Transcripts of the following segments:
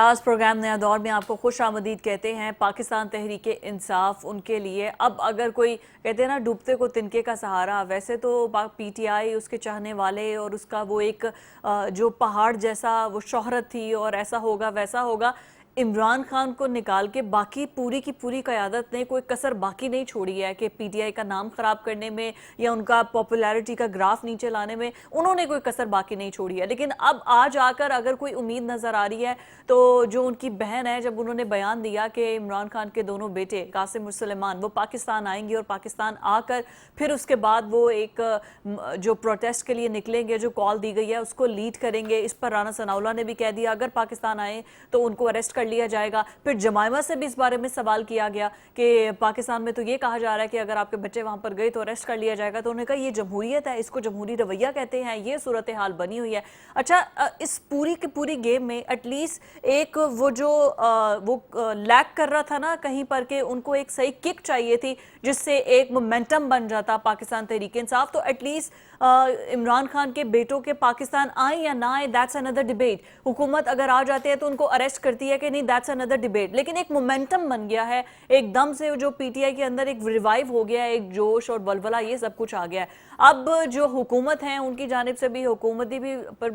آج پروگرام نیا دور میں آپ کو خوش آمدید کہتے ہیں۔ پاکستان تحریک انصاف ان کے لیے اب اگر کوئی کہتے ہیں نا ڈوبتے کو تنکے کا سہارا، ویسے تو پی ٹی آئی اس کے چاہنے والے اور اس کا وہ ایک جو پہاڑ جیسا وہ شہرت تھی اور ایسا ہوگا ویسا ہوگا، عمران خان کو نکال کے باقی پوری کی پوری قیادت نے کوئی کسر باقی نہیں چھوڑی ہے کہ پی ٹی آئی کا نام خراب کرنے میں یا ان کا پاپولیرٹی کا گراف نیچے لانے میں انہوں نے کوئی کسر باقی نہیں چھوڑی ہے۔ لیکن اب آج آ کر اگر کوئی امید نظر آ رہی ہے تو جو ان کی بہن ہے، جب انہوں نے بیان دیا کہ عمران خان کے دونوں بیٹے قاسم اور سلیمان وہ پاکستان آئیں گے اور پاکستان آ کر پھر اس کے بعد وہ ایک جو پروٹیسٹ کے لیے نکلیں گے، جو کال دی گئی ہے اس کو لیڈ کریں گے، اس پر رانا ثناء اللہ نے بھی کہہ دیا اگر پاکستان آئیں تو ان کو اریسٹ کر لیا جائے گا۔ پھر جمائمہ سے بھی اس بارے میں سوال کیا گیا کہ پاکستان میں تو یہ کہا جا رہا ہے کہ اگر آپ کے بچے وہاں پر گئے تو اریسٹ کر لیا جائے گا، تو انہوں نے کہا یہ جمہوریت ہے، اس کو جمہوری رویہ کہتے ہیں، یہ صورتحال بنی ہوئی ہے۔ اچھا، اس پوری کی پوری گیم میں ایٹ لیسٹ ایک وہ جو وہ لیک کر رہا تھا نا کہیں پر کہ ان کو ایک صحیح کک چاہیے تھی جس سے ایک مومنٹم بن جاتا پاکستان تحریک انصاف، تو ایٹ لیسٹ عمران خان کے بیٹوں کے پاکستان آئیں یا نہ آئیں دیٹس اندر ڈیبیٹ۔ حکومت اگر آ جاتے ہیں تو ان کو اریسٹ کرتی ہے کہ نہیں دیٹس اندر ڈیبیٹ، لیکن ایک مومنٹم بن گیا ہے ایک دم سے جو پی ٹی آئی کے اندر ایک ریوائیو ہو گیا ہے، ایک جوش اور ولولہ یہ سب کچھ آ گیا ہے۔ اب جو حکومت ہیں ان کی جانب سے بھی حکومتی بھی پر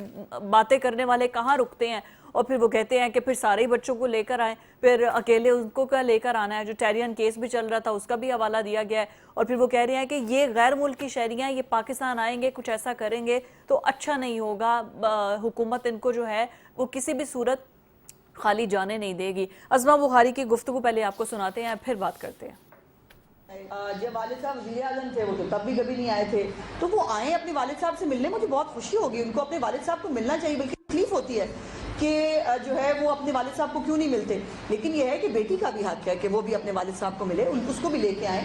باتیں کرنے والے کہاں رکتے ہیں اور پھر وہ کہتے ہیں کہ پھر سارے ہی بچوں کو لے کر آئیں، پھر اکیلے ان کو کیا لے کر آنا ہے۔ جو ٹیرین کیس بھی چل رہا تھا اس کا بھی حوالہ دیا گیا ہے اور پھر وہ کہہ رہے ہیں کہ یہ غیر ملکی شہری ہیں، یہ پاکستان آئیں گے کچھ ایسا کریں گے تو اچھا نہیں ہوگا، حکومت ان کو جو ہے وہ کسی بھی صورت خالی جانے نہیں دے گی۔ عظمہ بخاری کی گفتگو پہلے آپ کو سناتے ہیں پھر بات کرتے ہیں۔ جب والد صاحب وزیر اعظم تھے وہ تو تب بھی کبھی نہیں آئے تھے، تو وہ آئیں اپنے والد صاحب سے ملنے، مجھے بہت خوشی ہوگی، ان کو اپنے والد صاحب کو ملنا چاہیے، بلکہ تکلیف ہوتی ہے کہ جو ہے وہ اپنے والد صاحب کو کیوں نہیں ملتے، لیکن یہ ہے کہ بیٹی کا بھی حق ہے کہ وہ بھی اپنے والد صاحب کو ملے، اس کو بھی لے کے آئیں۔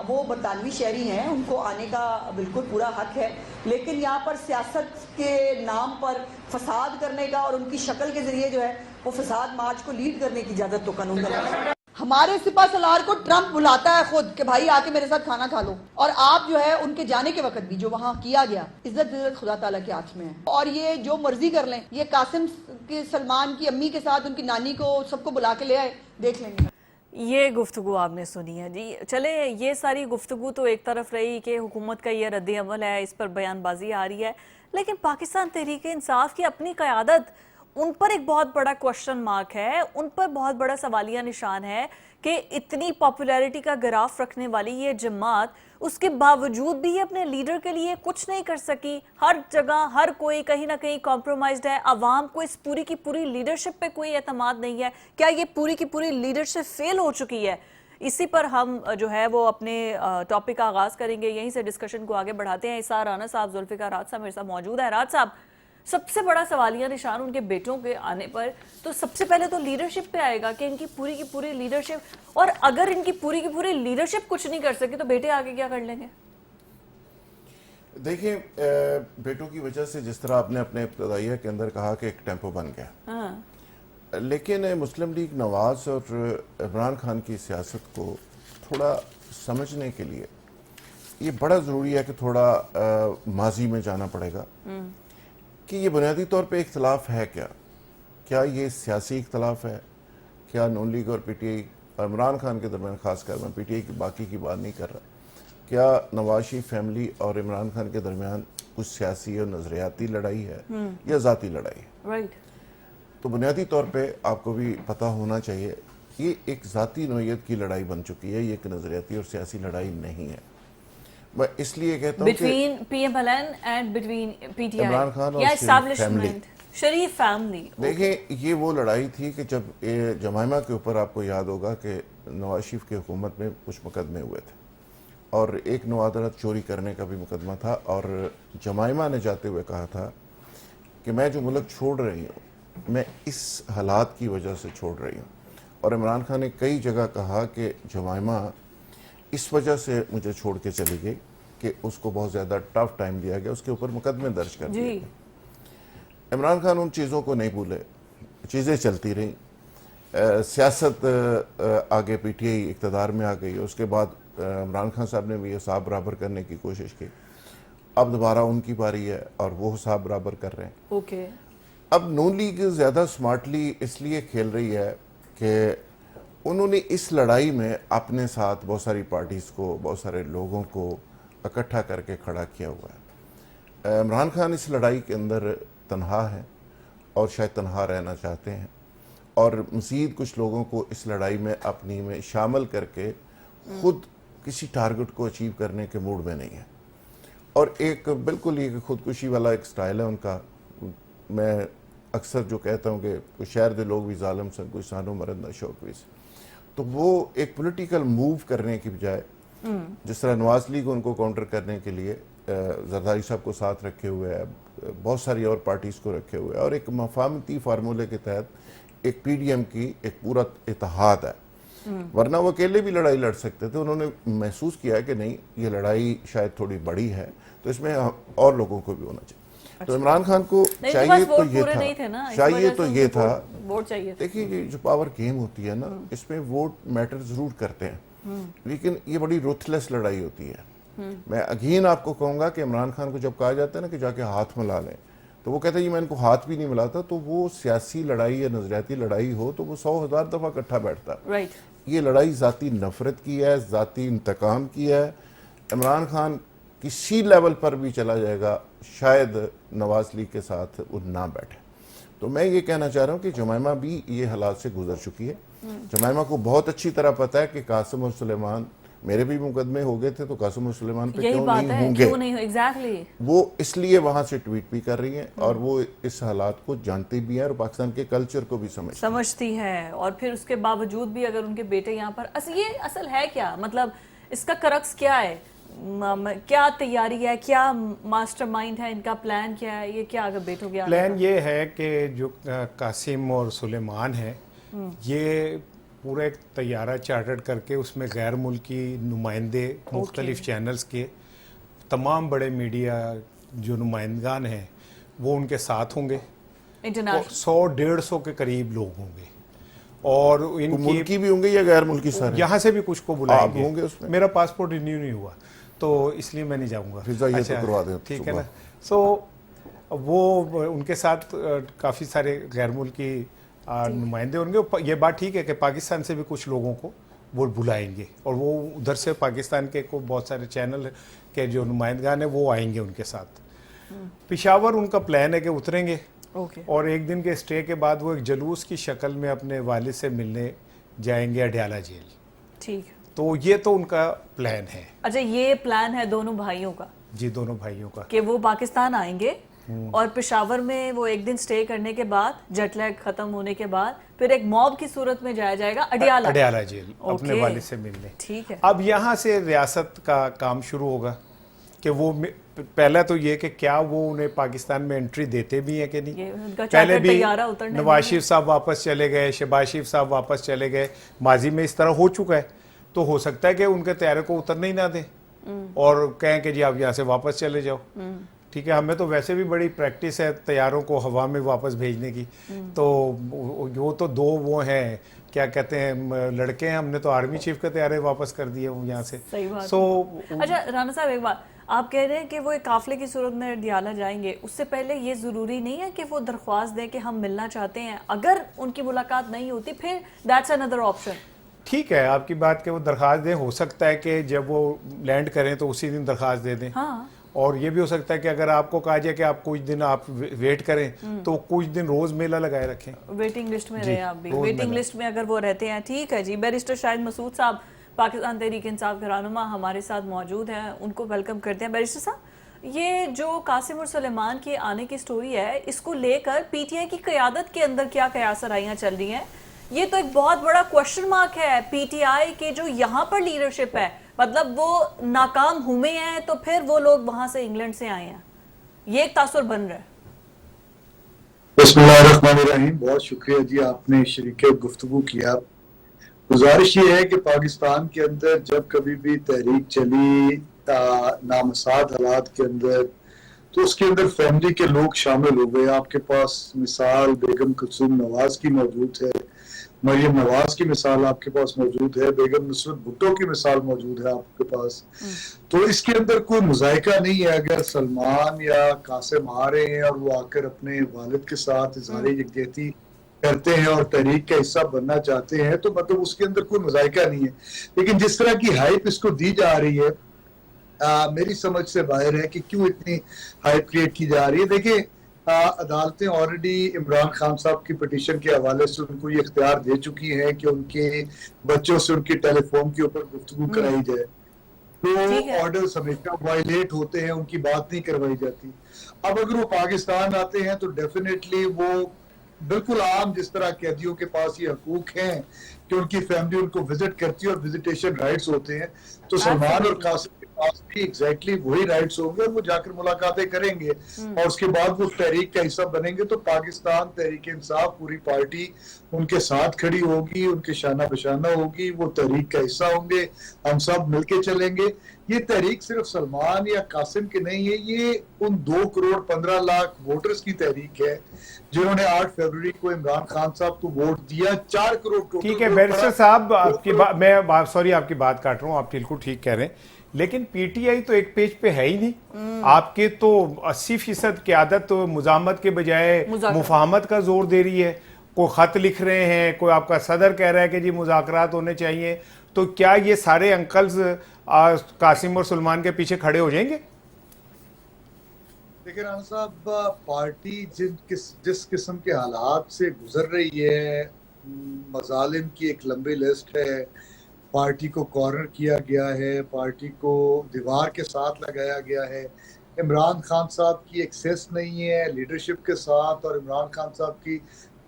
وہ برطانوی شہری ہیں، ان کو آنے کا بالکل پورا حق ہے، لیکن یہاں پر سیاست کے نام پر فساد کرنے کا اور ان کی شکل کے ذریعے جو ہے وہ فساد مارچ کو لیڈ کرنے کی اجازت تو قانون کا ہمارے سپہ سالار کو ٹرمپ بلاتا ہے خود کہ بھائی آ کے میرے ساتھ کھانا کھا لو، اور آپ جو ہے ان کے جانے کے وقت بھی جو وہاں کیا گیا عزت خدا تعالیٰ کے ہاتھ میں ہے، اور یہ جو مرضی کر لیں، یہ قاسم کے سلمان کی امی کے ساتھ ان کی نانی کو سب کو بلا کے لے آئے، دیکھ لیں گے۔ یہ گفتگو آپ نے سنی ہے جی۔ چلے یہ ساری گفتگو تو ایک طرف رہی کہ حکومت کا یہ رد عمل ہے، اس پر بیان بازی آ رہی ہے، لیکن پاکستان تحریک انصاف کی اپنی قیادت، ان پر ایک بہت بڑا کوشچن مارک ہے، ان پر بہت بڑا سوالیہ نشان ہے کہ اتنی پاپولیرٹی کا گراف رکھنے والی یہ جماعت اس کے باوجود بھی اپنے لیڈر کے لیے کچھ نہیں کر سکی۔ ہر جگہ ہر کوئی کہیں نہ کہیں کمپرومائزڈ ہے، عوام کو اس پوری کی پوری لیڈرشپ پہ کوئی اعتماد نہیں ہے۔ کیا یہ پوری کی پوری لیڈرشپ فیل ہو چکی ہے؟ اسی پر ہم جو ہے وہ اپنے ٹاپک کا آغاز کریں گے، یہیں سے ڈسکشن کو آگے بڑھاتے ہیں۔ اسار رانا صاحب، ذوالفقار راج صاحب میرے ساتھ موجود ہے۔ راج صاحب، سب سے بڑا سوالیہ نشان ان کے بیٹوں کے آنے پر تو سب سے پہلے تو لیڈرشپ پہ آئے گا کہ ان کی پوری کی پوری لیڈرشپ، اور اگر ان کی پوری کی پوری لیڈرشپ کچھ نہیں کر سکی تو بیٹے آگے کیا کر لیں گے؟ دیکھیں، بیٹوں کی وجہ سے جس طرح آپ نے اپنے ابتدائیہ کے اندر کہا کہ ایک ٹیمپو بن گیا، لیکن مسلم لیگ نواز اور عمران خان کی سیاست کو تھوڑا سمجھنے کے لیے یہ بڑا ضروری ہے کہ تھوڑا ماضی میں جانا پڑے گا کہ یہ بنیادی طور پہ اختلاف ہے کیا یہ سیاسی اختلاف ہے؟ کیا نون لیگ اور پی ٹی آئی اور عمران خان کے درمیان، خاص کر میں پی ٹی آئی کی باقی کی بات نہیں کر رہا، کیا نواز شریف فیملی اور عمران خان کے درمیان کچھ سیاسی اور نظریاتی لڑائی ہے یا ذاتی لڑائی ہے؟ تو بنیادی طور پہ آپ کو بھی پتہ ہونا چاہیے یہ ایک ذاتی نوعیت کی لڑائی بن چکی ہے، یہ ایک نظریاتی اور سیاسی لڑائی نہیں ہے۔ میں اس لیے کہتا ہوں کہ between P M L N and between P T I Imran Khan اور یا شریف فیملی، شریف فیملی، دیکھیں یہ وہ لڑائی تھی کہ جب جمائمہ کے اوپر آپ کو یاد ہوگا کہ نواز شریف کی حکومت میں کچھ مقدمے ہوئے تھے اور ایک نوادرت چوری کرنے کا بھی مقدمہ تھا، اور جمائمہ نے جاتے ہوئے کہا تھا کہ میں جو ملک چھوڑ رہی ہوں میں اس حالات کی وجہ سے چھوڑ رہی ہوں، اور عمران خان نے کئی جگہ کہا کہ جمائمہ اس وجہ سے مجھے چھوڑ کے چلی گئی کہ اس کو بہت زیادہ ٹف ٹائم دیا گیا، اس کے اوپر مقدمے درج کر دیے گئے۔ عمران خان ان چیزوں کو نہیں بھولے، چیزیں چلتی رہیں، سیاست آگے پی ٹی آئی اقتدار میں آ گئی، اس کے بعد عمران خان صاحب نے بھی حساب برابر کرنے کی کوشش کی، اب دوبارہ ان کی باری ہے اور وہ حساب برابر کر رہے ہیں۔ اب نون لیگ زیادہ سمارٹلی اس لیے کھیل رہی ہے کہ انہوں نے اس لڑائی میں اپنے ساتھ بہت ساری پارٹیز کو، بہت سارے لوگوں کو اکٹھا کر کے کھڑا کیا ہوا ہے۔ عمران خان اس لڑائی کے اندر تنہا ہے اور شاید تنہا رہنا چاہتے ہیں، اور مزید کچھ لوگوں کو اس لڑائی میں اپنی میں شامل کر کے خود کسی ٹارگٹ کو اچیو کرنے کے موڈ میں نہیں ہے، اور ایک بالکل یہ خودکشی والا ایک سٹائل ہے ان کا۔ میں اکثر جو کہتا ہوں کہ شہر دے لوگ بھی ظالم سن، کوئی سانو مرد نہ شوق بھی سے، تو وہ ایک پولیٹیکل موو کرنے کی بجائے جس طرح نواز لیگ ان کو کاؤنٹر کرنے کے لیے زرداری صاحب کو ساتھ رکھے ہوئے ہے، بہت ساری اور پارٹیز کو رکھے ہوئے ہے، اور ایک مفاہمتی فارمولے کے تحت ایک پی ڈی ایم کی ایک پورا اتحاد ہے۔ ورنہ وہ اکیلے بھی لڑائی لڑ سکتے تھے، انہوں نے محسوس کیا ہے کہ نہیں، یہ لڑائی شاید تھوڑی بڑی ہے، تو اس میں اور لوگوں کو بھی ہونا چاہیے۔ تو عمران خان کو چاہیے تو یہ تھا، دیکھیے جو پاور گیم ہوتی ہے نا، اس میں ووٹ میٹر ضرور کرتے ہیں، لیکن یہ بڑی روتھلیس لڑائی ہوتی ہے۔ میں اگین آپ کو کہوں گا کہ عمران خان کو جب کہا جاتا ہے نا کہ جا کے ہاتھ ملا لیں، تو وہ کہتا ہے میں ان کو ہاتھ بھی نہیں ملاتا، تو وہ سیاسی لڑائی یا نظریاتی لڑائی ہو تو وہ 100,000 دفعہ اکٹھا بیٹھتا۔ یہ لڑائی ذاتی نفرت کی ہے، ذاتی انتقام کی ہے۔ عمران خان کسی لیول پر بھی چلا جائے گا، شاید نواز لیگ کے ساتھ وہ نہ بیٹھے۔ تو میں یہ کہنا چاہ رہا ہوں کہ جمائمہ بھی یہ حالات سے گزر چکی ہے۔ جمائمہ کو بہت اچھی طرح پتہ ہے کہ قاسم اور سلیمان، میرے بھی مقدمے ہو گئے تھے تو قاسم اور سلیمان پہ کیوں نہیں ہوں گے، وہ اس لیے وہاں سے ٹویٹ بھی کر رہی ہیں، اور وہ اس حالات کو جانتی بھی ہیں اور پاکستان کے کلچر کو بھی سمجھتی ہے، اور پھر اس کے باوجود بھی اگر ان کے بیٹے یہاں پر یہ اصل ہے کیا، مطلب اس کا کرکس کیا ہے، کیا تیاری ہے، کیا ماسٹر مائنڈ ہے ان کا، پلان کیا ہے، یہ کیا اگر بیٹوں کے پلان یہ ہے کہ جو قاسم اور سلیمان ہے، یہ پورا ایک طیارہ چارٹر کر کے اس میں غیر ملکی نمائندے مختلف چینلز کے تمام بڑے میڈیا جو نمائندگان ہیں وہ ان کے ساتھ ہوں گے، 100-150 کے قریب لوگ ہوں گے، اور ان ملکی بھی ہوں گے یا غیر ملکی سارے، یہاں سے بھی کچھ کو بلائیں گے۔ ہوں گے اس میں میرا پاسپورٹ رینیو نہیں ہوا تو اس لیے میں نہیں جاؤں گا، ٹھیک ہے نا۔ سو وہ ان کے ساتھ کافی سارے غیر ملکی نمائندے ہوں گے۔ یہ بات ٹھیک ہے کہ پاکستان سے بھی کچھ لوگوں کو وہ بلائیں گے، اور وہ ادھر سے پاکستان کے کو بہت سارے چینل کے جو نمائندگان ہیں وہ آئیں گے ان کے ساتھ۔ پشاور ان کا پلان ہے کہ اتریں گے، اور ایک دن کے اسٹے کے بعد وہ ایک جلوس کی شکل میں اپنے والد سے ملنے جائیں گے اڈیالہ جیل۔ ٹھیک، تو یہ تو ان کا پلان ہے۔ اچھا، یہ پلان ہے دونوں بھائیوں کا؟ جی، دونوں بھائیوں کا، کہ وہ پاکستان آئیں گے اور پشاور میں وہ ایک دن سٹے کرنے کے بعد، جیٹ لیگ ختم ہونے کے بعد، پھر ایک موب کی صورت میں جایا جائے گا اڈیالہ جیل اپنے والد سے ملنے۔ ٹھیک ہے، اب یہاں سے ریاست کا کام شروع ہوگا کہ وہ پہلا تو یہ کہ کیا وہ انہیں پاکستان میں انٹری دیتے بھی ہیں کہ نہیں۔ پہلے بھی نواز شریف صاحب واپس چلے گئے، شہباز شریف صاحب واپس چلے گئے، ماضی میں اس طرح ہو چکا ہے، تو ہو سکتا ہے کہ ان کے طیارے کو اترنے ہی نہ دیں اور کہیں کہ جی آپ یہاں سے واپس چلے جاؤ۔ ٹھیک ہے، ہمیں تو ویسے بھی بڑی پریکٹس ہے طیاروں کو ہوا میں واپس بھیجنے کی، تو وہ تو دو وہ ہیں کیا کہتے ہیں لڑکے ہیں، ہم نے تو آرمی چیف کے طیارے واپس کر دیے یہاں سے۔ اچھا رانا صاحب، ایک بات آپ کہہ رہے ہیں کہ وہ ایک قافلے کی صورت میں اڈیالہ جائیں گے، اس سے پہلے یہ ضروری نہیں ہے کہ وہ درخواست دیں کہ ہم ملنا چاہتے ہیں، اگر ان کی ملاقات نہیں ہوتی پھر دیٹس another option۔ ٹھیک ہے آپ کی بات کہ وہ درخواست دیں، ہو سکتا ہے کہ جب وہ لینڈ کریں تو اسی دن درخواست دے دیں، اور یہ بھی ہو سکتا ہے کہ اگر آپ کو کہا جائے کہ آپ کچھ دن آپ ویٹ کریں تو کچھ دن روز میلہ لگائے رکھیں، ویٹنگ لسٹ میں رہیں آپ بھی، ویٹنگ لسٹ میں اگر وہ رہتے ہیں۔ ٹھیک ہے جی، بیرسٹر شاہد مسعود صاحب پاکستان تحریک انصاف کے رہنما ہمارے ساتھ موجود ہیں، ان کو ویلکم کرتے ہیں۔ بیرسٹر صاحب، یہ جو قاسم اور سلیمان کے آنے کی سٹوری ہے، اس کو لے کر پی ٹی آئی کی قیادت کے اندر کیا قیاس آرائیاں چل رہی ہیں؟ یہ تو ایک بہت بڑا کوشچن مارک ہے پی ٹی آئی کے جو یہاں پر لیڈرشپ ہے، مطلب وہ ناکام ہوئے ہیں تو پھر وہ لوگ وہاں سے انگلینڈ سے آئے ہیں، یہ ایک تاثر بن رہا ہے۔ بسم اللہ الرحمن الرحیم، بہت شکریہ جی آپ نے شریک گفتگو کیا۔ گزارش یہ ہے کہ پاکستان کے اندر جب کبھی بھی تحریک چلی نامساعد حالات کے اندر، تو اس کے اندر فیملی کے لوگ شامل ہو گئے۔ آپ کے پاس مثال بیگم کلثوم نواز کی موجود ہے، مریم نواز کی مثال آپ کے پاس موجود ہے, بیگم نصرت بھٹو کی مثال موجود ہے آپ کے پاس. تو اس کے اندر کوئی مذائقہ نہیں ہے. اگر سلمان یا قاسم آ رہے ہیں اور وہ آ کر اپنے والد کے ساتھ اظہار یکجہتی کرتے ہیں اور تحریک کا حصہ بننا چاہتے ہیں تو مطلب اس کے اندر کوئی مذائقہ نہیں ہے. لیکن جس طرح کی ہائپ اس کو دی جا رہی ہے میری سمجھ سے باہر ہے کہ کیوں اتنی ہائپ کریٹ کی جا رہی ہے. دیکھیں عدالتیں آلریڈی عمران خان صاحب کی پٹیشن کے حوالے سے ان کو یہ اختیار دے چکی ہیں کہ ان کے بچوں سے ان کی ٹیلی فون کے اوپر گفتگو کرائی جائے. تو آرڈرز ہمیشہ وائلیٹ ہوتے ہیں, ان کی بات نہیں کروائی جاتی. اب اگر وہ پاکستان آتے ہیں تو ڈیفینیٹلی وہ بالکل عام جس طرح قیدیوں کے پاس یہ حقوق ہیں کہ ان کی فیملی ان کو وزٹ کرتی ہے اور وزیٹیشن رائٹس ہوتے ہیں, تو سلمان اور قاسم کے پاس بھی ایگزیکٹلی وہی رائٹس ہوں گے اور وہ جا کر ملاقاتیں کریں گے اور اس کے بعد وہ تحریک کا حصہ بنیں گے. تو پاکستان تحریک انصاف پوری پارٹی ان کے ساتھ کھڑی ہوگی, ان کے شانہ بشانہ ہوگی, وہ تحریک کا حصہ ہوں گے, ہم سب مل کے چلیں گے. یہ تحریک صرف سلمان یا قاسم کی نہیں ہے, یہ ان 2.15 کروڑ ووٹرز کی تحریک ہے جنہوں نے 8 فروری کو عمران خان صاحب کو ووٹ دیا. 4 کروڑ. ٹھیک ہے بیرسٹر صاحب, آپ کی بات, میں سوری آپ کی بات کاٹ رہا ہوں, آپ بالکل ٹھیک کہہ رہے ہیں, لیکن پی ٹی آئی تو ایک پیج پہ ہے ہی نہیں. آپ کے تو 80% قیادت مزاحمت کے بجائے مفاہمت کا زور دے رہی ہے. کوئی خط لکھ رہے ہیں, کوئی آپ کا صدر کہہ رہا ہے کہ جی مذاکرات ہونے چاہیے. تو کیا یہ سارے انکلز قاسم اور سلمان کے پیچھے کھڑے ہو جائیں گے؟ دیکھیں رانا صاحب, پارٹی جس قسم کے حالات سے گزر رہی ہے, مظالم کی ایک لمبی لسٹ ہے, پارٹی کو کارنر کیا گیا ہے, پارٹی کو دیوار کے ساتھ لگایا گیا ہے. عمران خان صاحب کی ایکسیس نہیں ہے لیڈرشپ کے ساتھ, اور عمران خان صاحب کی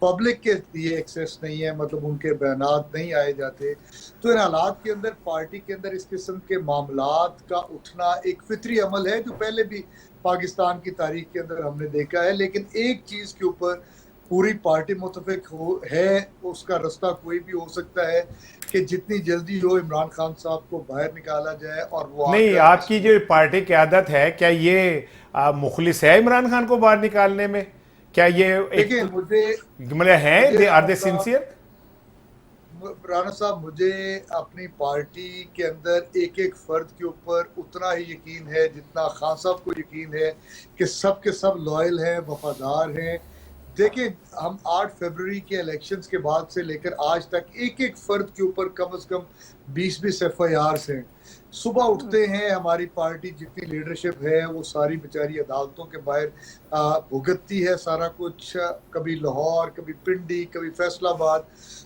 پبلک کے لیے ایکسیس نہیں ہے, مطلب ان کے بیانات نہیں آئے جاتے. تو ان حالات کے اندر پارٹی کے اندر اس قسم کے معاملات کا اٹھنا ایک فطری عمل ہے جو پہلے بھی پاکستان کی تاریخ کے اندر ہم نے دیکھا ہے. لیکن ایک چیز کے اوپر پوری پارٹی متفق ہے, اس کا رستہ کوئی بھی ہو سکتا ہے کہ جتنی جلدی ہو عمران خان صاحب کو باہر نکالا جائے. اور وہ نہیں, آپ کی جو پارٹی قیادت ہے کیا یہ مخلص ہے عمران خان کو باہر نکالنے میں؟ کیا یہ ہیں آر دے سنسیئر؟ رانا صاحب, مجھے اپنی پارٹی کے اندر ایک ایک فرد کے اوپر اتنا ہی یقین ہے جتنا خان صاحب کو یقین ہے کہ سب کے سب لائل ہیں, وفادار ہیں. دیکھیں, ہم 8 فروری کے الیکشنز کے بعد سے لے کر آج تک ایک ایک فرد کے اوپر کم از کم 20 FIRs ہیں. صبح اٹھتے ہیں, ہماری پارٹی جتنی لیڈرشپ ہے وہ ساری بیچاری عدالتوں کے باہر بھگتتی ہے سارا کچھ, کبھی لاہور, کبھی پنڈی, کبھی فیصل آباد.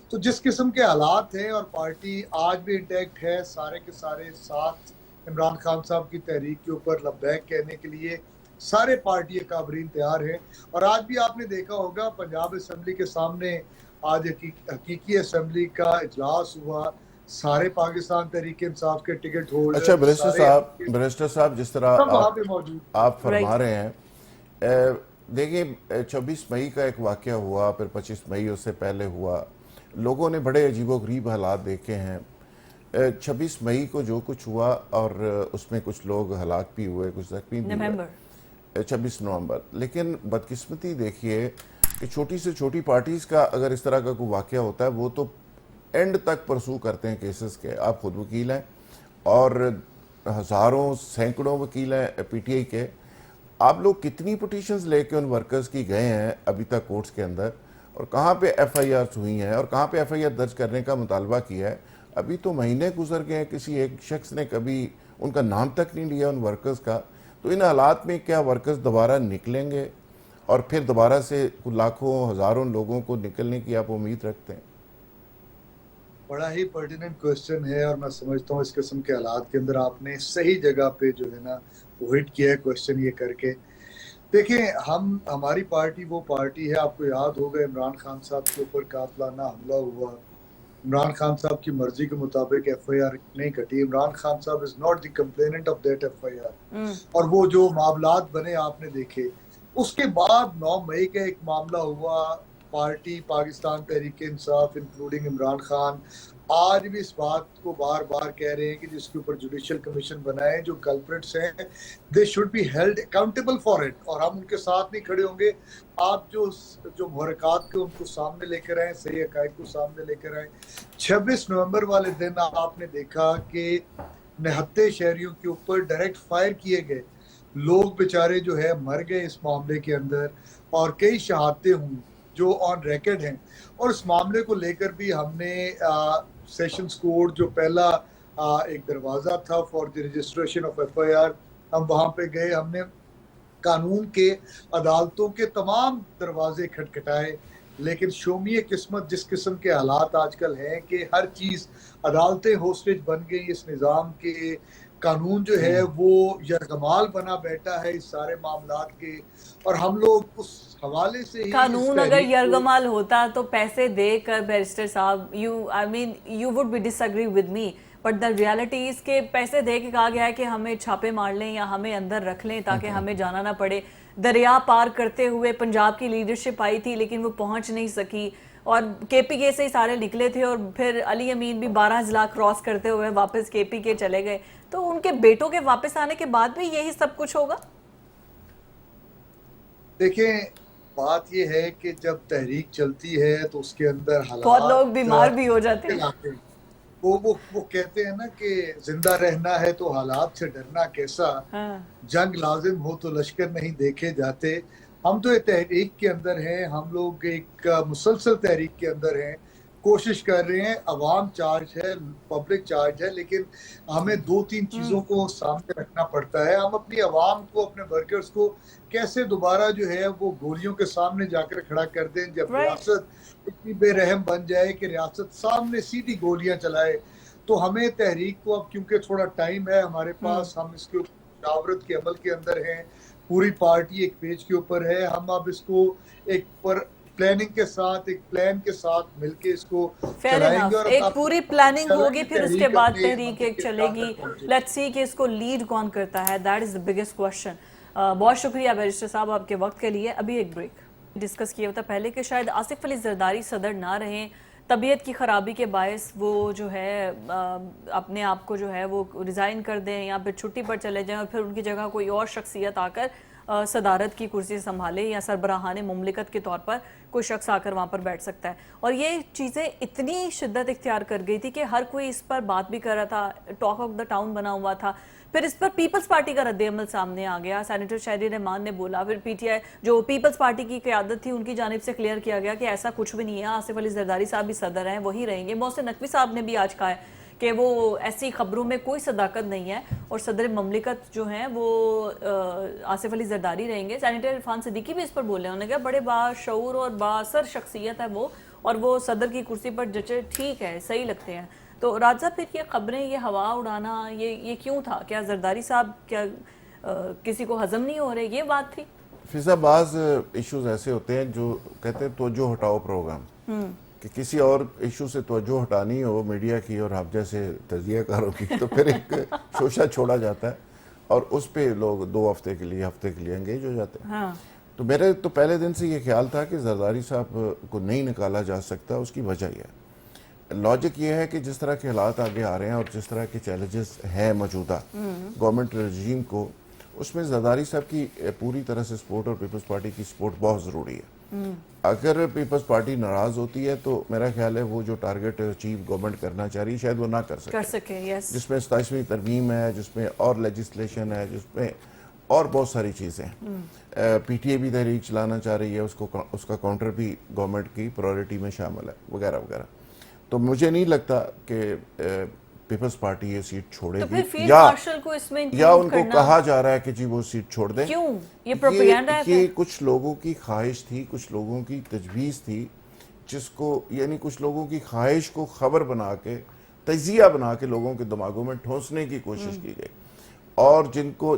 تو جس قسم کے حالات ہیں, اور پارٹی آج بھی انٹیکٹ ہے, سارے کے سارے ساتھ عمران خان صاحب کی تحریک کے اوپر لبیک کہنے کے لیے سارے پارٹی اکابرین تیار ہیں. اور آج بھی آپ نے دیکھا ہوگا پنجاب اسمبلی کے سامنے آج حقیقی اسمبلی کا اجلاس ہوا, سارے پاکستان تحریک انصاف کے ٹکٹ ہولڈر. اچھا بیرسٹر صاحب, جس طرح آپ فرما رہے ہیں, دیکھیں 26 مئی کا ایک واقعہ ہوا, پھر 25 مئی اس سے پہلے ہوا, لوگوں نے بڑے عجیب و غریب حالات دیکھے ہیں. 26 مئی کو جو کچھ ہوا اور اس میں کچھ لوگ ہلاک بھی ہوئے, کچھ زخمی بھی ہوئے, 26 نومبر. لیکن بدقسمتی دیکھیے کہ چھوٹی سے چھوٹی پارٹیز کا اگر اس طرح کا کوئی واقعہ ہوتا ہے وہ تو اینڈ تک پرسو کرتے ہیں کیسز کے. آپ خود وکیل ہیں اور ہزاروں سینکڑوں وکیل ہیں پی ٹی آئی کے. آپ لوگ کتنی پٹیشنز لے کے ان ورکرز کی گئے ہیں ابھی تک کورٹس کے اندر, اور کہاں پہ FIRs ہوئی ہیں اور کہاں پہ FIR درج کرنے کا مطالبہ کیا ہے؟ ابھی تو مہینے گزر گئے ہیں, کسی ایک شخص نے کبھی ان کا نام تک نہیں لیا ان ورکرز کا. تو ان حالات میں کیا ورکرز دوبارہ نکلیں گے اور پھر دوبارہ سے لاکھوں ہزاروں لوگوں کو نکلنے کی آپ امید رکھتے ہیں؟ بڑا ہی پرٹیننٹ کوسچن ہے, اور میں سمجھتا ہوں اس قسم کے حالات کے اندر آپ نے صحیح جگہ پہ جو ہے نا وہ ہٹ کیا ہے کوسچن یہ کر کے. دیکھیں, ہماری پارٹی وہ پارٹی ہے, آپ کو یاد ہوگا عمران خان صاحب کے اوپر قاتلانہ حملہ ہوا, عمران خان صاحب کی مرضی کے مطابق FIR نہیں کٹی. عمران خان صاحب is not the complainant of that FIR. اور وہ جو معاملات بنے آپ نے دیکھے. اس کے بعد 9 مئی کا ایک معاملہ ہوا, پارٹی پاکستان تحریک انصاف انکلوڈنگ عمران خان آج بھی اس بات کو بار بار کہہ رہے ہیں کہ جس کے اوپر جوڈیشل کمیشن بنائے, جو کلپریٹس ہیں they should be held accountable for it, اور ہم ان کے ساتھ نہیں کھڑے ہوں گے. آپ جو محرکات کو ان کو سامنے لے کر آئیں, صحیح حقائق کو سامنے لے کر آئیں. 26 نومبر والے دن آپ نے دیکھا کہ نہتے شہریوں کے اوپر ڈائریکٹ فائر کیے گئے, لوگ بیچارے جو ہے مر گئے اس معاملے کے اندر, اور کئی شہادتیں ہوں جو آن ریکارڈ ہیں. اور اس معاملے کو لے کر بھی ہم نے سیشنز کورٹ جو پہلا ایک دروازہ تھا for the registration of F I R, ہم وہاں پہ گئے, ہم نے قانون کے عدالتوں کے تمام دروازے کھٹکھٹائے, لیکن شومی قسمت جس قسم کے حالات آج کل ہیں کہ ہر چیز عدالتیں ہوسٹیج بن گئی اس نظام کے, قانون جو ہے وہ یرغمال بنا بیٹھا ہے اس سارے معاملات کے. اور ہم لوگ اس حوالے سے ہی قانون اگر یرغمال ہوتا تو پیسے دے کر بیرسٹر صاحب, you would be disagree with me, but the reality is کہ پیسے دے کے کہا گیا ہے کہ ہمیں چھاپے مار لیں یا ہمیں اندر رکھ لیں تاکہ ہمیں جانا نہ پڑے. دریا پار کرتے ہوئے پنجاب کی لیڈرشپ آئی تھی لیکن وہ پہنچ نہیں سکی, اور کے پی کے سے ہی سارے نکلے تھے, اور پھر علی امین بھی 12 اضلاع کراس کرتے ہوئے واپس کے پی کے چلے گئے. تو ان کے بیٹوں کے واپس آنے کے بعد بھی یہی سب کچھ ہوگا؟ دیکھیں بات یہ ہے کہ جب تحریک چلتی ہے تو اس کے اندر حالات بہت لوگ بیمار بھی ہو جاتے ہیں. وہ کہتے ہیں نا کہ زندہ رہنا ہے تو حالات سے ڈرنا کیسا, جنگ لازم ہو تو لشکر نہیں دیکھے جاتے. ہم تو تحریک کے اندر ہیں, ہم لوگ ایک مسلسل تحریک کے اندر ہیں, کوشش کر رہے ہیں. عوام چارج ہے, پبلک چارج ہے, لیکن ہمیں 2-3 چیزوں کو سامنے رکھنا پڑتا ہے. ہم اپنی عوام کو, اپنے ورکرز کو کیسے دوبارہ جو ہے وہ گولیوں کے سامنے جا کر کھڑا کر دیں جب ریاست اتنی بے رحم بن جائے کہ ریاست سامنے سیدھی گولیاں چلائے. تو ہمیں تحریک کو اب کیونکہ تھوڑا ٹائم ہے ہمارے پاس, ہم اس کے مشاورت کے عمل کے اندر ہیں, پوری پارٹی ایک پیج کے اوپر ہے, ہم اب اس کو ایک پر پلاننگ کے ساتھ, ایک پلان کے ساتھ مل کے اس کو چلائیں گے. اور ایک پوری پلاننگ ہوگی, پھر اس کے بعد تحریک ایک چلے گی. لیٹس سی کہ اس کو لیڈ کون کرتا ہے, that is the biggest question. بہت شکریہ بیرسٹر صاحب آپ کے وقت کے لیے. ابھی ایک بریک. ڈسکس کیا ہوتا پہلے کہ شاید آصف علی زرداری صدر نہ رہیں, طبیعت کی خرابی کے باعث وہ جو ہے اپنے آپ کو جو ہے وہ ریزائن کر دیں یا پھر چھٹی پر چلے جائیں, اور پھر ان کی جگہ کوئی اور شخصیت آ کر صدارت کی کرسی سنبھالے, یا سربراہان مملکت کے طور پر کوئی شخص آ کر وہاں پر بیٹھ سکتا ہے. اور یہ چیزیں اتنی شدت اختیار کر گئی تھی کہ ہر کوئی اس پر بات بھی کر رہا تھا, ٹاک آف دا ٹاؤن بنا ہوا تھا. پھر اس پر پیپلز پارٹی کا رد عمل سامنے آ گیا, سینیٹر شہری رحمان نے بولا, پھر پی ٹی آئی جو پیپلز پارٹی کی قیادت تھی ان کی جانب سے کلیئر کیا گیا کہ ایسا کچھ بھی نہیں ہے, آصف علی زرداری صاحب بھی صدر ہیں, وہی رہیں گے. محسن نقوی صاحب نے بھی آج کہا ہے کہ وہ ایسی خبروں میں کوئی صداقت نہیں ہے اور صدر مملکت جو ہیں وہ آصف علی زرداری رہیں گے. سینیٹر عرفان صدیقی بھی اس پر بولے, انہوں نے کہا بڑے باشعور اور بااثر شخصیت ہے وہ, اور وہ صدر کی کرسی پر جچے, ٹھیک ہے, صحیح لگتے ہیں. تو راج صاحب پھر یہ خبریں, یہ ہوا اڑانا, یہ کیوں تھا؟ کیا زرداری صاحب کیا کسی کو ہضم نہیں ہو رہے, یہ بات تھی؟ فضا بعض ایشوز ایسے ہوتے ہیں جو کہتے ہیں توجہ ہٹاؤ پروگرام, کہ کسی اور ایشو سے توجہ ہٹانی ہو میڈیا کی اور آپ جیسے تجزیہ کاروں کی, تو پھر ایک شوشہ چھوڑا جاتا ہے اور اس پہ لوگ 2 ہفتے کے لیے انگیج ہو جاتے ہیں. تو میرے تو پہلے دن سے یہ خیال تھا کہ زرداری صاحب کو نہیں نکالا جا سکتا. اس کی وجہ یہ ہے, لاجک یہ ہے کہ جس طرح کے حالات آگے آ رہے ہیں اور جس طرح کے چیلنجز ہیں موجودہ گورنمنٹ رجیم کو, اس میں زرداری صاحب کی پوری طرح سے سپورٹ اور پیپلز پارٹی کی سپورٹ بہت ضروری ہے. اگر پیپلز پارٹی ناراض ہوتی ہے تو میرا خیال ہے وہ جو ٹارگٹ اچیو گورنمنٹ کرنا چاہ رہی ہے شاید وہ نہ کر سکے. جس میں 27ویں ترمیم ہے, جس میں اور لیجسلیشن ہے, جس میں اور بہت ساری چیزیں ہیں. پی ٹی اے بھی تحریک چلانا چاہ رہی ہے, اس کا کاؤنٹر بھی گورنمنٹ کی پرائورٹی میں شامل ہے, وغیرہ وغیرہ. تو مجھے نہیں لگتا کہ پیپلز پارٹی یہ سیٹ چھوڑے گی, یا ان کو کہا جا رہا ہے کہ جی وہ سیٹ چھوڑ دیں. یہ کچھ لوگوں کی خواہش تھی, کچھ لوگوں کی تجویز تھی, جس کو یعنی کچھ لوگوں کی خواہش کو خبر بنا کے, تجزیہ بنا کے لوگوں کے دماغوں میں ٹھونسنے کی کوشش کی گئی. اور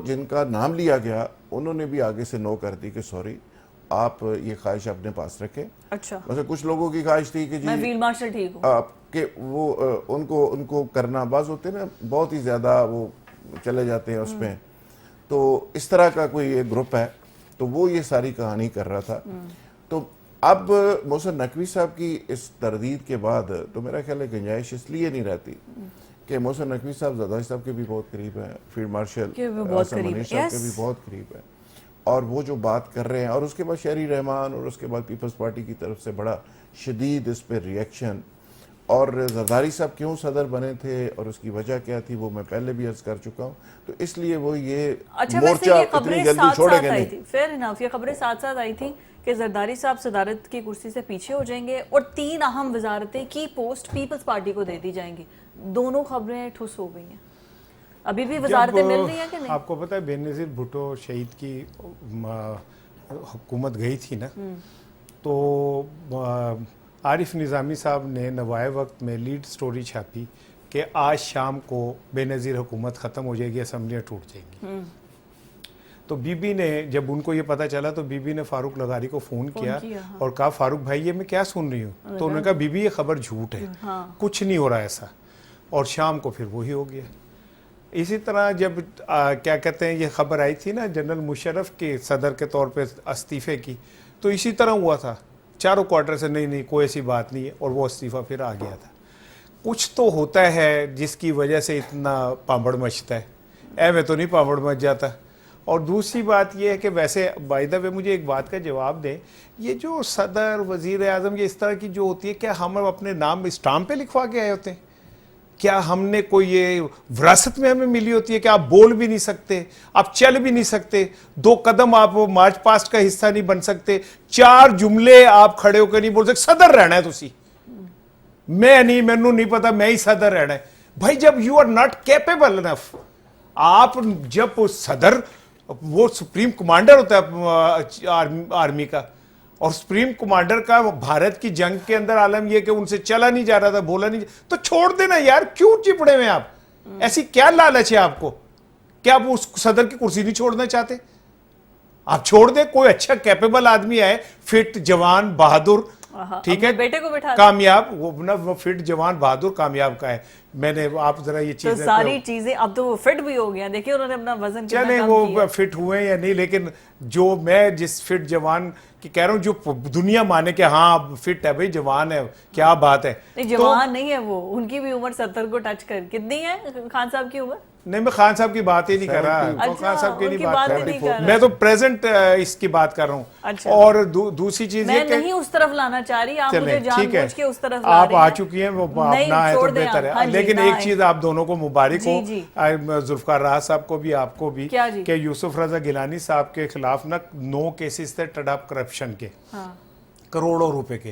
جن کا نام لیا گیا انہوں نے بھی آگے سے نو کر دی کہ سوری آپ یہ خواہش اپنے پاس رکھیں. اچھا, ویسے کچھ لوگوں کی خواہش تھی کہ جی میں فیلڈ مارشل ٹھیک ہوں, کہ وہ ان کو کرنا, بعض ہوتے ہیں نا بہت ہی زیادہ وہ چلے جاتے ہیں اس میں. تو اس طرح کا کوئی ایک گروپ ہے, تو وہ یہ ساری کہانی کر رہا تھا. تو اب محسن نقوی صاحب کی اس تردید کے بعد تو میرا خیال ہے گنجائش اس لیے نہیں رہتی کہ محسن نقوی صاحب زرداری صاحب کے بھی بہت قریب ہیں، فیلڈ مارشل حسن منیر صاحب کے بھی بہت قریب ہیں، اور وہ جو بات کر رہے ہیں، اور اس کے بعد شہری رحمان اور اس کے بعد پیپلز پارٹی کی طرف سے بڑا شدید اس پہ ریئیکشن، اور زرداری صاحب کیوں صدر بنے تھے اور اس کی وجہ کیا تھی وہ میں پہلے بھی عرض کر چکا ہوں، تو اس لیے وہ یہ مورچہ اتنی جلدی چھوڑے گا نہیں۔ فیر انف، یہ خبریں ساتھ ساتھ آئی تھیں کہ زرداری صاحب صدارت کی کرسی سے پیچھے ہو جائیں گے اور 3 اہم وزارتیں کی پوسٹ پیپلز پارٹی کو دے دی جائیں گی۔ دونوں خبریں ٹھس ہو گئی ہیں، ابھی بھی وزارتیں مل رہی ہیں کہ نہیں؟ آپ کو پتہ ہے بے نظیر بھٹو شہید کی حکومت گئی تھی نا، تو عارف نظامی صاحب نے نوائے وقت میں لیڈ سٹوری چھاپی کہ آج شام کو بے نظیر حکومت ختم ہو جائے گی، اسمبلیاں ٹوٹ جائیں گی۔ تو بی بی نے جب ان کو یہ پتا چلا تو بی بی نے فاروق لغاری کو فون کیا اور کہا فاروق بھائی یہ میں کیا سن رہی ہوں؟ تو انہوں نے کہا بی بی یہ خبر جھوٹ ہے، کچھ نہیں ہو رہا ایسا، اور شام کو پھر وہی ہو گیا۔ اسی طرح جب کیا کہتے ہیں یہ خبر آئی تھی نا جنرل مشرف کے صدر کے طور پہ استعفے کی، تو اسی طرح ہوا تھا، چاروں کوارٹر سے نہیں کوئی ایسی بات نہیں ہے، اور وہ استعفیٰ پھر آ گیا تھا۔ کچھ تو ہوتا ہے جس کی وجہ سے اتنا پامبڑ مچتا ہے، میں تو نہیں پامبڑ مچ جاتا۔ اور دوسری بات یہ ہے کہ ویسے بائی دا وے مجھے ایک بات کا جواب دیں، یہ جو صدر وزیر اعظم یہ اس طرح کی جو ہوتی ہے، کیا ہم اپنے نام اسٹامپ پہ لکھوا کے آئے ہوتے ہیں؟ کیا ہم نے کوئی یہ وراثت میں ہمیں ملی ہوتی ہے کہ آپ بول بھی نہیں سکتے، آپ چل بھی نہیں سکتے، 2 قدم آپ مارچ پاسٹ کا حصہ نہیں بن سکتے، 4 جملے آپ کھڑے ہو کے نہیں بول سکتے، صدر رہنا ہے تسی، میں نہیں، مینوں نہیں پتا، میں ہی صدر رہنا ہے۔ بھائی جب you are not capable enough, آپ جب صدر وہ سپریم کمانڈر ہوتا ہے آرمی کا، اور سپریم کمانڈر کا بھارت کی جنگ کے اندر عالم یہ کہ ان سے چلا نہیں جا رہا تھا، بولا نہیں، تو چھوڑ دینا یار، کیوں چپڑے میں آپ؟ ایسی کیا لالچ ہے آپ کو کہ آپ اس صدر کی کرسی نہیں چھوڑنا چاہتے؟ آپ چھوڑ دیں، کوئی اچھا کیپیبل آدمی ہے، فٹ جوان بہادر، ٹھیک ہے، بیٹے کو بٹھا کامیاب، وہ فٹ جوان بہادر کامیاب کا ہے۔ میں نے آپ ذرا یہ چیزیں، ساری چیزیں اب تو وہ فٹ بھی ہو گیا، دیکھیں انہوں نے اپنا وزن کتنا چلیں کم وہ کیا۔ فٹ ہوئے یا نہیں، لیکن جو میں جس فٹ جوان کی کہہ رہا ہوں، جو دنیا مانے کہ ہاں فٹ ہے بھائی، جوان ہے، کیا بات ہے۔ نہیں جوان نہیں ہے وہ، ان کی بھی عمر 70 کو ٹچ کر، کتنی ہے خان صاحب کی عمر؟ نہیں میں خان صاحب کی بات ہی نہیں کر رہا، خان صاحب کی نہیں بات کر رہا، میں تو پریزنٹ اس کی بات کر رہا ہوں۔ اور دوسری چیز یہ کہ میں نہیں اس طرف لانا چاہ رہی، آپ مجھے جان بوجھ کے اس طرف لا رہی ہیں۔ آپ آ چکی ہیں، وہ اپنا ہے تو بہتر ہے، لیکن ایک چیز آپ دونوں کو مبارک ہو، ذوالفقار راز صاحب کو بھی، آپ کو بھی، کہ یوسف رضا گیلانی صاحب کے خلاف نا 9 کیسز تھے ٹڈاپ کرپشن کے، کروڑوں روپے کے،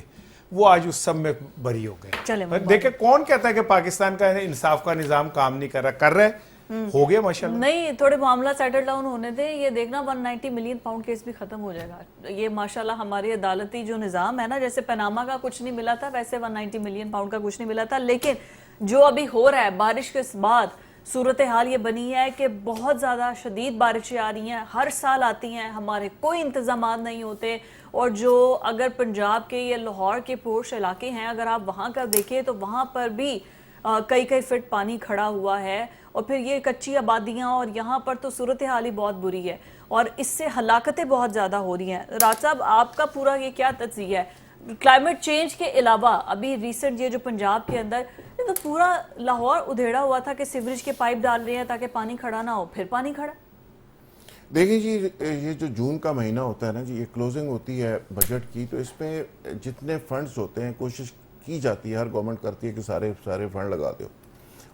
وہ آج اس سب میں بری ہو گئے۔ دیکھیں کون کہتا ہے کہ پاکستان کا انصاف کا نظام کام نہیں کر رہا، کر رہے ہو گیا ماشاءاللہ۔ نہیں تھوڑے معاملہ سیٹل ڈاؤن ہونے دیں، یہ دیکھنا 190 ملین پاؤنڈ کیس بھی ختم ہو جائے گا۔ یہ ماشاءاللہ ہماری عدالتی جو نظام ہے نا، جیسے پاناما کا کچھ نہیں ملا تھا، ویسے 190 ملین پاؤنڈ کا کچھ نہیں ملا تھا، لیکن جو ابھی ہو رہا ہے بارش کے بعد صورتحال یہ بنی ہے کہ بہت زیادہ شدید بارشیں آ رہی ہیں، ہر سال آتی ہیں، ہمارے کوئی انتظامات نہیں ہوتے، اور جو اگر پنجاب کے یا لاہور کے پورش علاقے ہیں، اگر آپ وہاں کا دیکھیں تو وہاں پر بھی کئی فٹ پانی کھڑا ہوا ہے، اور پھر یہ کچی آبادیاں، اور یہاں پر تو صورتحال ہی بہت بری ہے، اور اس سے ہلاکتیں بہت زیادہ ہو رہی ہیں۔ راج صاحب آپ کا پورا یہ کیا تجزیہ ہے کلائمیٹ چینج کے علاوہ؟ ابھی ریسنٹ یہ جو پنجاب کے اندر تو پورا لاہور ادھیڑا ہوا تھا کہ سیوریج کے پائپ ڈال رہے ہیں تاکہ پانی کھڑا نہ ہو، پھر پانی کھڑا۔ دیکھیں جی، یہ جو جون کا مہینہ ہوتا ہے نا جی، یہ کلوزنگ ہوتی ہے بجٹ کی، تو اس میں جتنے فنڈز ہوتے ہیں کوشش کی جاتی ہے، ہر گورنمنٹ کرتی ہے کہ سارے فنڈ لگا دو،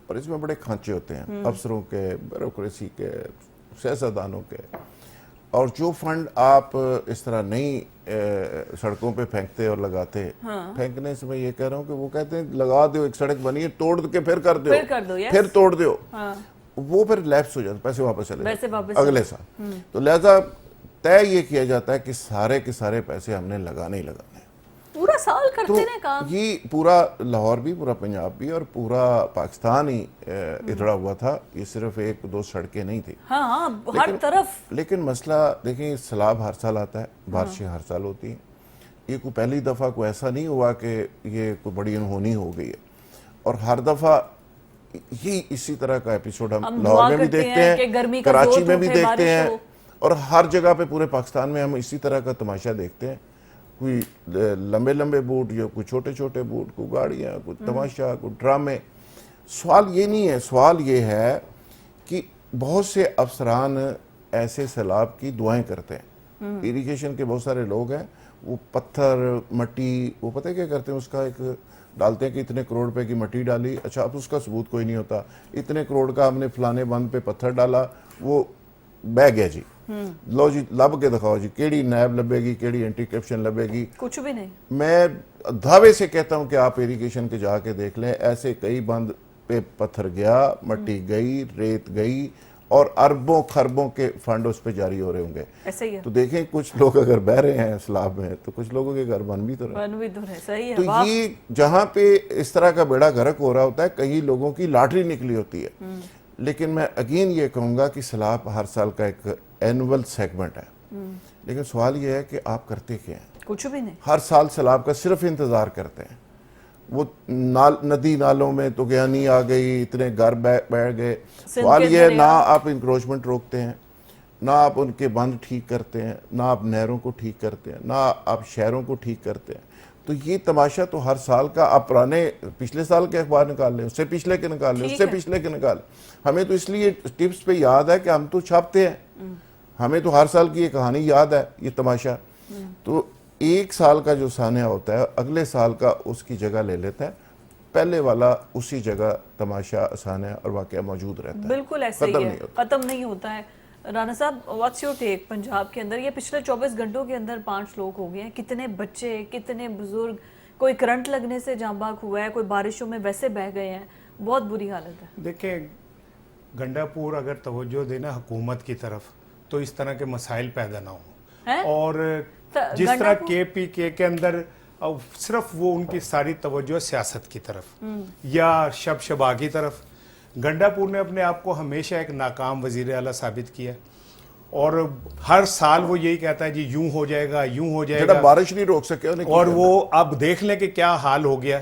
اور اس میں بڑے کھانچے ہوتے ہیں افسروں کے، بیوروکریسی کے، سیاستدانوں کے، اور جو فنڈ آپ اس طرح نہیں سڑکوں پہ پھینکتے اور لگاتے، پھینکنے سے میں یہ کہہ رہا ہوں کہ وہ کہتے ہیں لگا دو، ایک سڑک بنی ہے توڑ کے پھر کر دو، پھر توڑ دو، وہ پھر لیپس ہو جاتا، پیسے واپس چلے جاتے اگلے سال۔ تو لہذا طے یہ کیا جاتا ہے کہ سارے کے سارے پیسے ہم نے لگانے ہی لگانے، پورا سال کرتے ہیں کام۔ یہ پورا لاہور بھی، پورا پنجاب بھی، اور پورا پاکستان ہی ادھڑا ہوا تھا، یہ صرف 1-2 سڑکیں نہیں تھی، ہاں ہر طرف۔ لیکن مسئلہ دیکھیں، سیلاب ہر سال آتا ہے، بارشیں ہر سال ہوتی ہیں، یہ کوئی پہلی دفعہ کوئی ایسا نہیں ہوا کہ یہ کوئی بڑی انہونی ہو گئی ہے، اور ہر دفعہ یہ اسی طرح کا ایپیسوڈ ہم لاہور میں بھی دیکھتے ہیں، کراچی میں بھی دیکھتے ہیں، اور ہر جگہ پہ پورے پاکستان میں ہم اسی طرح کا تماشا دیکھتے ہیں۔ کوئی لمبے لمبے بوٹ یا کوئی چھوٹے چھوٹے بوٹ، کوئی گاڑیاں، کوئی تماشا، کوئی ڈرامے. سوال یہ نہیں ہے، سوال یہ ہے کہ بہت سے افسران ایسے سیلاب کی دعائیں کرتے ہیں. اریگیشن کے بہت سارے لوگ ہیں، وہ پتھر مٹی، وہ پتہ کیا کرتے ہیں، اس کا ایک ڈالتے ہیں کہ اتنے کروڑ روپے کی مٹی ڈالی، اچھا اب اس کا ثبوت کوئی نہیں ہوتا، اتنے کروڑ کا ہم نے فلانے بند پہ پتھر ڈالا، وہ بہ گیا جی، لو جی لب کے دکھاؤ جی، کیڑی نیب لبے گی، کیڑی اینٹی کرپشن لبے گی، کچھ بھی نہیں. میں دعوے سے کہتا ہوں کہ آپ ایریگیشن کے جا کے دیکھ لیں، ایسے کئی بند پہ پتھر گیا، مٹی گئی، ریت گئی، اور اربوں خربوں کے فنڈ اس پہ جاری ہو رہے ہوں گے. ایسا ہی ہے. تو دیکھیں کچھ لوگ اگر بہ رہے ہیں سیلاب میں تو کچھ لوگوں کے گھر بن بھی تو رہے. بن بھی تو رہے. صحیح ہے. تو یہ جہاں پہ اس طرح کا بیڑا غرق ہو رہا ہوتا ہے، کئی لوگوں کی لاٹری نکلی ہوتی ہے. لیکن میں اگین یہ کہوں گا کہ سیلاب ہر سال کا ایک اینول سیگمنٹ ہے، لیکن سوال یہ ہے کہ آپ کرتے کیا ہیں؟ کچھ بھی نہیں. ہر سال سیلاب کا صرف انتظار کرتے ہیں. وہ ندی نالوں میں تو گیانی آ گئی، اتنے گھر بیٹھ گئے. سوال یہ ہے، نہ آپ انکروچمنٹ روکتے ہیں، نہ آپ ان کے بند ٹھیک کرتے ہیں، نہ آپ نہروں کو ٹھیک کرتے ہیں، نہ آپ شہروں کو ٹھیک کرتے ہیں. تو یہ تماشا تو ہر سال کا، آپ پرانے پچھلے سال کے اخبار نکال لیں، اس سے پچھلے کے نکال لیں، اس سے پچھلے کے نکال لیں. ہمیں تو اس لیے ٹپس پہ یاد ہے کہ ہم تو چھاپتے ہیں، ہمیں تو ہر سال کی یہ کہانی یاد ہے، یہ تماشا. تو ایک سال کا جو سانحہ ہوتا ہے اگلے سال کا اس کی جگہ لے لیتا ہے، پہلے والا اسی جگہ تماشا، سانحہ اور واقعہ موجود رہتا ہے. بالکل ایسا ہی ہے، ختم نہیں ہوتا ہے. رانا صاحب واٹس یور ٹیک؟ پنجاب کے اندر یہ پچھلے 24 گھنٹوں کے اندر 5 لوگ ہو گئے ہیں. کتنے بچے، کتنے بزرگ، کوئی کرنٹ لگنے سے جاں بحق ہوا ہے، کوئی بارشوں میں ویسے بہہ گئے ہیں. بہت بری حالت ہے. دیکھیں گنڈا پور اگر توجہ دینا حکومت کی طرف تو اس طرح کے مسائل پیدا نہ ہوں. اور جس طرح کے پی کے اندر صرف وہ ان کی ساری توجہ سیاست کی طرف یا شبا کی طرف. گنڈا پور نے اپنے آپ کو ہمیشہ ایک ناکام وزیر اعلیٰ ثابت کیا، اور ہر سال وہ یہی کہتا ہے جی یوں ہو جائے گا، یوں ہو جائے گا، بارش نہیں روک سکے. اور وہ اب دیکھ لیں کہ کیا حال ہو گیا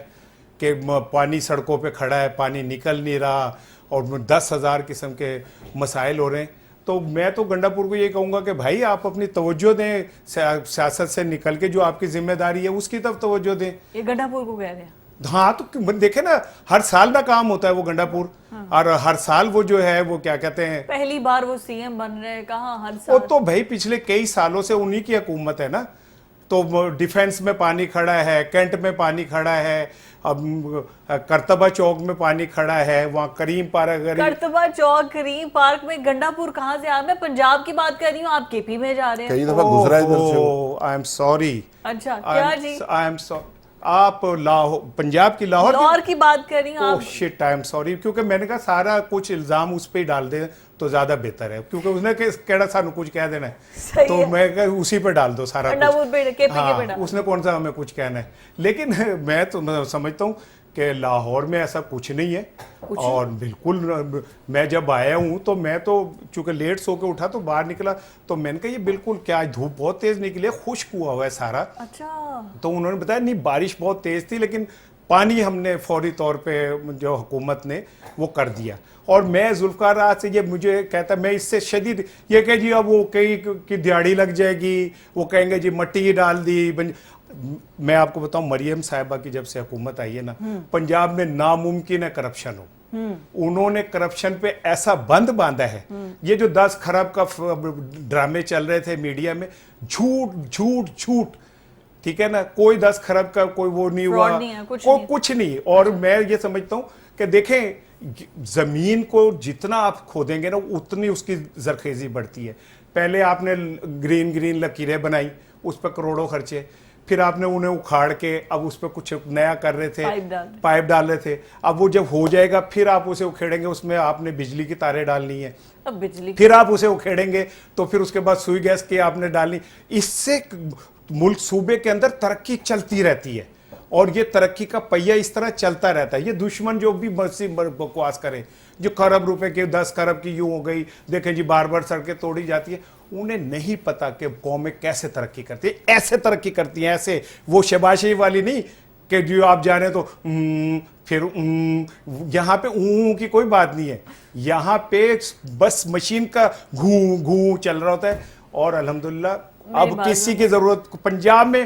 کہ پانی سڑکوں پہ کھڑا ہے، پانی نکل نہیں رہا، اور 10,000 قسم کے مسائل ہو رہے ہیں. تو میں تو گنڈا پور کو یہ کہوں گا کہ بھائی آپ اپنی توجہ دیں، سیاست سے نکل کے جو آپ کی ذمہ داری ہے اس کی طرف توجہ دیں. یہ گنڈا پور کو کہہ رہے ہیں. ہاں تو دیکھیں نا، ہر سال کا کام ہوتا ہے وہ گنڈا پور، اور ہر سال وہ جو ہے وہ کیا کہتے ہیں، پہلی بار وہ سی ایم بن رہے ہیں، کہاں ہر سال. وہ تو بھائی پچھلے کئی سالوں سے انہی کی حکومت ہے نا. تو ڈیفنس میں پانی کھڑا ہے، کینٹ میں پانی کھڑا ہے، اب کرتبہ چوک میں پانی کھڑا ہے، وہاں کریم پارک، کرتبہ چوک، کریم پارک میں. گنڈا پور کہاں سے آ؟ میں پنجاب کی بات کر رہی ہوں، آپ کے پی میں جا رہے ہیں. کئی دفعہ گزرا ادھر سے. I am sorry. اچھا کیا جی؟ I am sorry. آپ پنجاب کی لاہور کی بات کر رہی ہوں. شٹ آئی ایم سوری، کیونکہ میں نے کہا سارا کچھ الزام اس پہ ہی ڈال دیں تو زیادہ بہتر ہے، کیونکہ اس نے کہڑا سانو کچھ کہہ دینا ہے، تو میں کہا اسی پہ ڈال دو سارا کچھ. ہاں اس نے کون سا ہمیں کچھ کہنا ہے. لیکن میں تو سمجھتا ہوں کہ لاہور میں ایسا کچھ نہیں ہے. اور بالکل میں جب آیا ہوں تو میں تو چونکہ لیٹ سو کے اٹھا تو باہر نکلا تو میں نے کہا یہ بالکل کیا دھوپ بہت تیز نکلی ہے، خشک ہوا ہوا ہے سارا. اچھا. تو انہوں نے بتایا نہیں بارش بہت تیز تھی، لیکن پانی ہم نے فوری طور پہ جو حکومت نے وہ کر دیا. اور میں ذوالفقار راحت سے یہ مجھے کہتا ہے، میں اس سے شدید یہ کہ جی اب وہ کئی کی دیہڑی لگ جائے گی، وہ کہیں گے جی مٹی ڈال دی. میں آپ کو بتاؤں مریم صاحبہ کی جب سے حکومت آئی ہے نا، پنجاب میں ناممکن ہے کرپشن ہو. انہوں نے کرپشن پہ ایسا بند باندھا ہے. یہ جو 10 کھرب کا ڈرامے چل رہے تھے میڈیا میں، جھوٹ جھوٹ جھوٹ، ٹھیک ہے نا، کوئی 10 کھرب کا کوئی وہ نہیں ہوا، کوئی کچھ نہیں. اور میں یہ سمجھتا ہوں کہ دیکھیں زمین کو جتنا آپ کھودیں گے نا اتنی اس کی زرخیزی بڑھتی ہے. پہلے آپ نے گرین لکیریں بنائی، اس پہ کروڑوں خرچے، پھر آپ نے انہیں اکھاڑ کے اب اس پہ کچھ نیا کر رہے تھے، پائپ ڈال رہے تھے. اب وہ جب ہو جائے گا پھر آپ اسے اکھیڑیں گے، اس میں آپ نے بجلی کی تاریں ڈالنی ہے، پھر آپ اسے اکھیڑیں گے تو پھر اس کے بعد سوئی گیس کی آپ نے ڈالنی. اس سے ملک صوبے کے اندر ترقی چلتی رہتی ہے، اور یہ ترقی کا پہیہ اس طرح چلتا رہتا ہے. یہ دشمن جو بھی بکواس کرے، جو کھرب روپے کے 10 کھرب کی یوں ہو گئی، دیکھیں جی بار بار سڑکیں توڑی جاتی ہیں، انہیں نہیں پتا کہ قومیں کیسے ترقی کرتی ہیں. ایسے ترقی کرتی ہیں، ایسے وہ شباشی والی نہیں کہ جو آپ جانے تو پھر یہاں پہ کی کوئی بات نہیں ہے. یہاں پہ بس مشین کا گھوں چل رہا ہوتا ہے. اور الحمدللہ اب کسی کی ضرورت پنجاب میں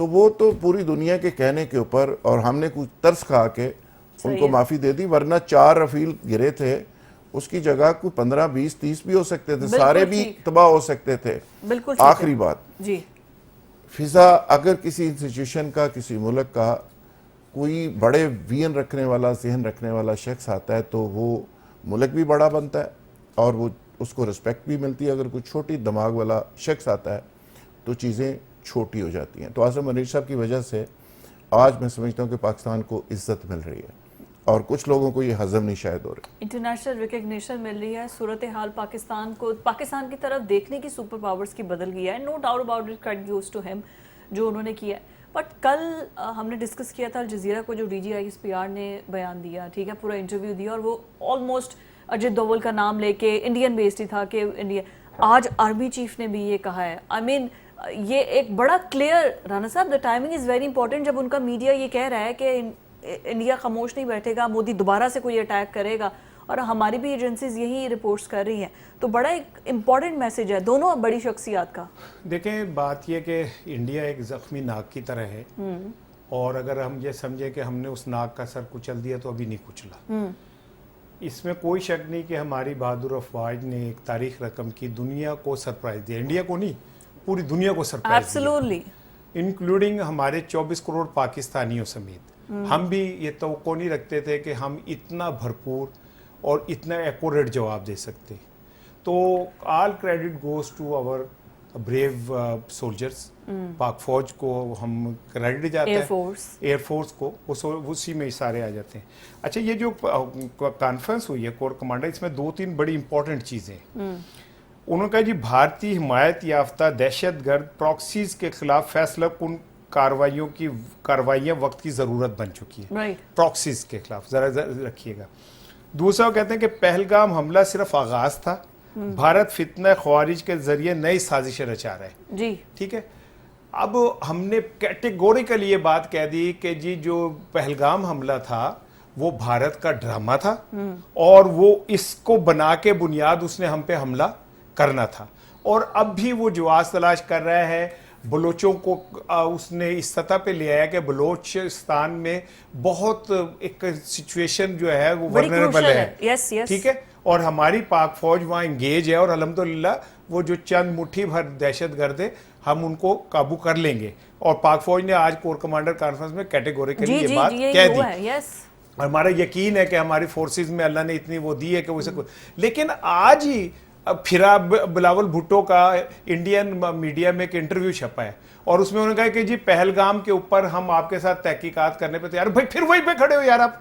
تو وہ تو پوری دنیا کے کہنے کے اوپر، اور ہم نے کچھ ترس کھا کے ان کو معافی دے دی، ورنہ 4 رفیل گرے تھے، اس کی جگہ کوئی 15 20 30 بھی ہو سکتے تھے، سارے بھی تباہ ہو سکتے تھے۔ بالکل آخری بات، جی فضا اگر کسی انسٹیٹیوشن کا، کسی ملک کا کوئی بڑے وین رکھنے والا، ذہن رکھنے والا شخص آتا ہے تو وہ ملک بھی بڑا بنتا ہے اور وہ اس کو رسپیکٹ بھی ملتی ہے۔ اگر کوئی چھوٹی دماغ والا شخص آتا ہے تو چیزیں چھوٹی ہو جاتی ہیں۔ تو اعظم منیر صاحب کی وجہ سے آج میں سمجھتا ہوں کہ پاکستان کو عزت مل رہی ہے، اور کچھ لوگوں کو یہ ہضم نہیں شاید ہو رہی۔ انٹرنیشنل ریکگنیشن مل رہی ہے، صورتحال پاکستان کو، پاکستان کی طرف دیکھنے کی سپر پاورز کی بدل گئی ہے، no doubt about it, credit goes to ہم جو انہوں نے کیا ہے۔ بٹ کل ہم نے ڈسکس کیا تھا الجزیرہ کو جو D G I S P R نے بیان دیا، ٹھیک ہے، پورا انٹرویو دیا، اور وہ آلموسٹ اجت دوول کا نام لے کے انڈین بیسڈ ہی تھا کہ انڈیا۔ آج آرمی چیف نے بھی یہ کہا ہے، آئی مین یہ ایک بڑا کلیئر، رانا صاحب the timing is very important, جب ان کا میڈیا یہ کہہ رہا ہے کہ انڈیا خاموش نہیں بیٹھے گا، مودی دوبارہ سے کوئی اٹیک کرے گا، اور ہماری بھی ایجنسیز یہی رپورٹس کر رہی ہیں، تو بڑا ایک امپورٹنٹ میسج ہے دونوں بڑی شخصیات کا۔ دیکھیں بات یہ کہ انڈیا ایک زخمی ناک کی طرح ہے، اور اگر ہم یہ سمجھیں کہ ہم نے اس ناک کا سر کچل دیا تو ابھی نہیں کچلا۔ اس میں کوئی شک نہیں کہ ہماری بہادر افواج نے ایک تاریخ رقم کی، دنیا کو سرپرائز دیا، انڈیا کو نہیں پوری دنیا کو سرپرائز دیا، ایبسولوٹلی، انکلوڈنگ ہمارے 24 کروڑ پاکستانیوں سمیت۔ ہم بھی یہ توقع نہیں رکھتے تھے کہ ہم اتنا بھرپور اور اتنا ایکوریٹ جواب دے سکتے۔ تو all credit goes to our brave soldiers, Pak فوج کو ہم کریڈٹ جاتا ہے، ایئر فورس کو، اسی میں سارے آ جاتے ہیں۔ اچھا، یہ جو کانفرنس ہوئی ہے کور کمانڈر، اس میں 2-3 بڑی امپورٹنٹ چیزیں ہیں۔ انہوں نے کہا جی بھارتی حمایت یافتہ دہشت گرد پراکسیز کے خلاف فیصلہ کن کارروائیاں وقت کی ضرورت بن چکی ہے، پراکسیز کے خلاف ذرا رکھیے گا۔ دوسرا وہ کہتے ہیں کہ پہلگام حملہ صرف آغاز تھا، بھارت فتنہ خوارج کے ذریعے نئی سازشیں رچا رہا ہے، جی ٹھیک ہے۔ اب ہم نے کیٹیگوریکلی یہ بات کہہ دی کہ جی جو پہلگام حملہ تھا وہ بھارت کا ڈرامہ تھا، اور وہ اس کو بنا کے بنیاد اس نے ہم پہ حملہ کرنا تھا، اور اب بھی وہ جواز تلاش کر رہا ہے۔ بلوچوں کو اس نے اس سطح پہ لے آیا کہ بلوچستان میں بہت ایک سچویشن جو ہے وہ ورنریبل ہے، ٹھیک ہے، اور ہماری پاک فوج وہاں انگیج ہے، اور الحمدللہ وہ جو چند مٹھی بھر دہشت گرد ہے ہم ان کو قابو کر لیں گے، اور پاک فوج نے آج کور کمانڈر کانفرنس میں کیٹیگوریکلی یہ بات کہہ دی۔ ہمارا یقین ہے کہ ہماری فورسز میں اللہ نے اتنی وہ دی ہے کہ وہ اسے، لیکن آج ہی پھرا بلاول بھٹو کا انڈین میڈیا میں ایک انٹرویو چھپا ہے، اور اس میں انہوں نے کہا کہ جی پہلگام کے اوپر ہم آپ کے ساتھ تحقیقات کرنے پہ تیار، بھائی پھر وہیں پہ کھڑے ہو یار، آپ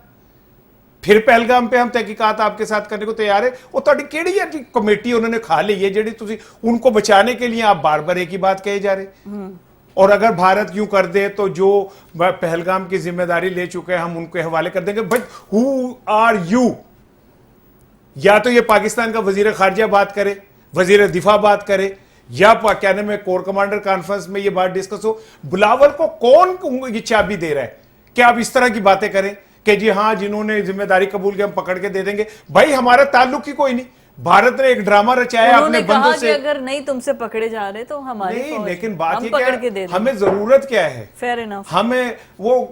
پھر پہلگام پہ ہم تحقیقات آپ کے ساتھ کرنے کو تیار ہے۔ وہ تہاڈی کیڑی ہے کمیٹی انہوں نے کھا لی ہے جیڑی تسی ان کو بچانے کے لیے آپ بار بار ایک ہی بات کہے جا رہے۔ اور اگر بھارت یوں کر دے تو جو پہلگام کی ذمہ داری لے چکے ہیں ہم ان کے حوالے کر دیں گے۔ But who are you? یا تو یہ پاکستان کا وزیر خارجہ بات کرے، وزیر دفاع بات کرے، یا کیا نام ہے کور کمانڈر کانفرنس میں یہ بات ڈسکس ہو۔ بلاول کو کون یہ چابی دے رہا ہے کہ آپ اس طرح کی باتیں کریں کہ جی ہاں جنہوں نے ذمہ داری قبول کی ہم پکڑ کے دے دیں گے؟ بھائی ہمارا تعلق ہی کوئی نہیں، بھارت نے ایک ڈرامہ رچایا اپنے بندوں سے۔ اگر نہیں تم سے پکڑے جا رہے تو ہماری نہیں، لیکن بات یہ کیا ہے، ہمیں ضرورت کیا ہے؟ فیئر انف، ہمیں وہ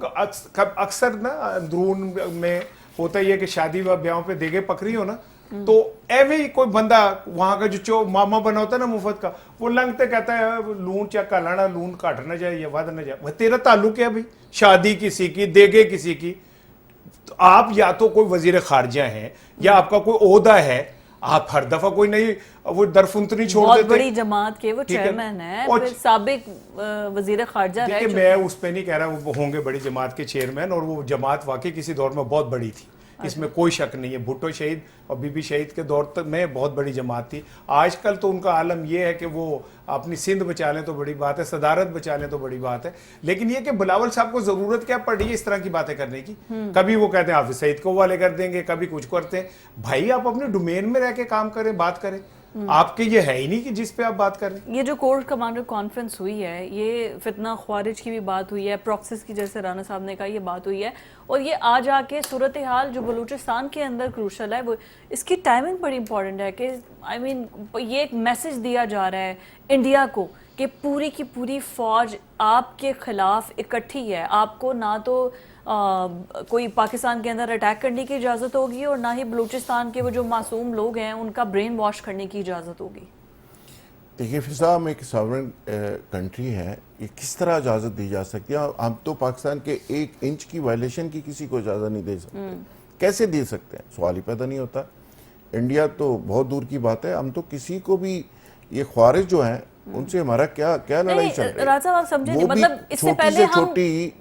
اکثر نا اندرون میں ہوتا ہی ہے کہ شادی و بیاہوں پہ دیگے پکڑی ہو نا، تو ایوی کوئی بندہ وہاں کا جو ماما بنا ہوتا ہے نا مفت کا، وہ لنگتے کہتا ہے لون چا کلانا، لون کاٹ نہ جائے یا ود نہ جائے۔ وہ تیرا تعلق ہے بھائی، شادی کسی کی، دیگے کسی کی، آپ یا تو کوئی وزیر خارجہ ہیں یا آپ کا کوئی عہدہ ہے، آپ ہر دفعہ کوئی نہیں وہ درفنتنی چھوڑ دیتے۔ بہت بڑی جماعت کے وہ چیئرمین ہیں، پھر سابق وزیر خارجہ رہ چکے۔ میں اس پہ نہیں کہہ رہا وہ ہوں گے بڑی جماعت کے چیئرمین، اور وہ جماعت واقعی کسی دور میں بہت بڑی تھی، اس میں کوئی شک نہیں ہے۔ بھٹو شہید اور بی بی شہید کے دور تک میں بہت بڑی جماعت تھی۔ آج کل تو ان کا عالم یہ ہے کہ وہ اپنی سندھ بچا لیں تو بڑی بات ہے، صدارت بچا لیں تو بڑی بات ہے، لیکن یہ کہ بلاول صاحب کو ضرورت کیا پڑ رہی ہے اس طرح کی باتیں کرنے کی؟ کبھی وہ کہتے ہیں حافظ سعید کو حوالے کر دیں گے، کبھی کچھ کرتے ہیں۔ بھائی آپ اپنے ڈومین میں رہ کے کام کریں، بات کریں، آپ کے یہ ہے ہی نہیں کہ جس پہ آپ بات کریں۔ یہ جو کور کمانڈر کانفرنس ہوئی ہے، یہ فتنہ خوارج کی بھی بات ہوئی ہے، پراکسس کی جیسے رانا صاحب نے کہا یہ بات ہوئی ہے، اور یہ آج آ کے صورتحال جو بلوچستان کے اندر کروشل ہے، وہ اس کی ٹائمنگ بڑی امپورٹنٹ ہے کہ آئی مین یہ ایک میسج دیا جا رہا ہے انڈیا کو کہ پوری کی پوری فوج آپ کے خلاف اکٹھی ہے، آپ کو نہ تو کوئی پاکستان کے اندر اٹیک کرنے کی اجازت ہوگی اور نہ ہی بلوچستان کے وہ جو معصوم لوگ ہیں ان کا برین واش کرنے کی اجازت ہوگی؟ دیکھیے فضا، ہم ایک ساورن کنٹری ہے، یہ کس طرح اجازت دی جا سکتی ہے؟ ہم تو پاکستان کے 1 انچ کی وائلیشن کی کسی کو اجازت نہیں دے سکتے. کیسے دے سکتے ہیں؟ سوال ہی پیدا نہیں ہوتا. انڈیا تو بہت دور کی بات ہے، ہم تو کسی کو بھی، یہ خوارج جو ہیں ان سے ہمارا کیا لڑائی چل رہی ہے؟ راج صاحب آپ سمجھے نہیں، مطلب اس سے پہلے ہم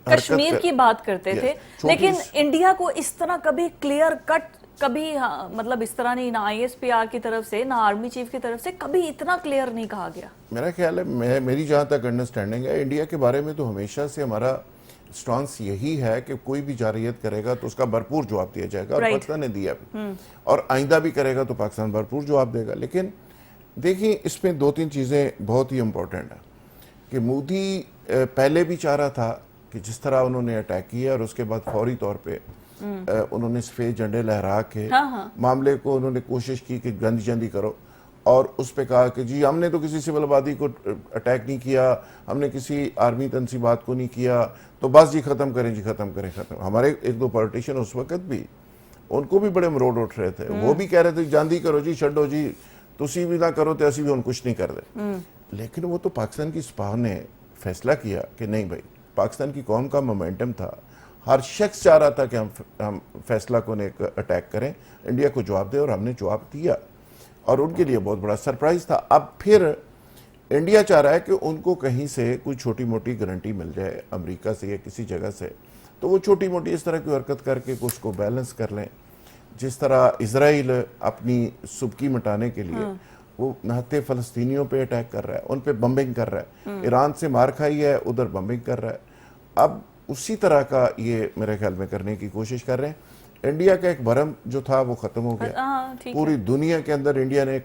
کشمیر کی بات کرتے تھے، لیکن انڈیا کو اس طرح کبھی کلیئر کٹ، کبھی مطلب اس طرح نہیں، نہ آئی ایس پی آر کی طرف سے نہ آرمی چیف کی طرف سے کبھی اتنا کلیئر نہیں کہا گیا. میرا خیال ہے، میری جہاں تک انڈرسٹینڈنگ ہے، انڈیا کے بارے میں تو ہمیشہ سے ہمارا سٹانس یہی ہے کہ کوئی بھی جارحیت کرے گا تو اس کا بھرپور جواب دیا جائے گا، اور پاکستان نے دیا بھی، اور آئندہ بھی کرے گا تو پاکستان بھرپور جواب دے گا. لیکن دیکھیں اس میں 2-3 چیزیں بہت ہی امپورٹنٹ ہیں کہ مودی پہلے بھی چاہ رہا تھا کہ جس طرح انہوں نے اٹیک کیا اور اس کے بعد فوری طور پہ انہوں نے سفید جھنڈے لہرا کے معاملے کو انہوں نے کوشش کی کہ جلدی کرو، اور اس پہ کہا کہ جی ہم نے تو کسی سول آبادی کو اٹیک نہیں کیا، ہم نے کسی آرمی تنصیبات کو نہیں کیا، تو بس جی ختم کریں. ہمارے 1-2 پولیٹیشین اس وقت بھی، ان کو بھی بڑے مروڑ اٹھ رہے تھے، وہ بھی کہہ رہے تھے جاندی کرو جی، چھڑو جی، تسی بھی نہ کرو تو اسی بھی ہم کچھ نہیں کر دے. لیکن وہ تو پاکستان کی سپاہ نے فیصلہ کیا کہ نہیں بھائی، پاکستان کی قوم کا مومنٹم تھا، ہر شخص چاہ رہا تھا کہ ہم فیصلہ کو ایک اٹیک کریں، انڈیا کو جواب دے، اور ہم نے جواب دیا، اور ان کے لیے بہت بڑا سرپرائز تھا. اب پھر انڈیا چاہ رہا ہے کہ ان کو کہیں سے کوئی چھوٹی موٹی گارنٹی مل جائے امریکہ سے یا کسی جگہ سے، تو وہ چھوٹی موٹی اس طرح کی حرکت کر کے اس کو بیلنس کر لیں. جس طرح اسرائیل اپنی سبکی مٹانے کے لیے وہ نہتے فلسطینیوں پہ اٹیک کر رہا ہے، ان پہ بمبنگ کر رہا ہے، ایران سے مار کھائی ہے، ادھر بمبنگ کر رہا ہے. اب اسی طرح کا یہ میرے خیال میں کرنے کی کوشش کر رہے ہیں. انڈیا کا ایک بھرم جو تھا وہ ختم ہو گیا. پوری دنیا کے اندر انڈیا نے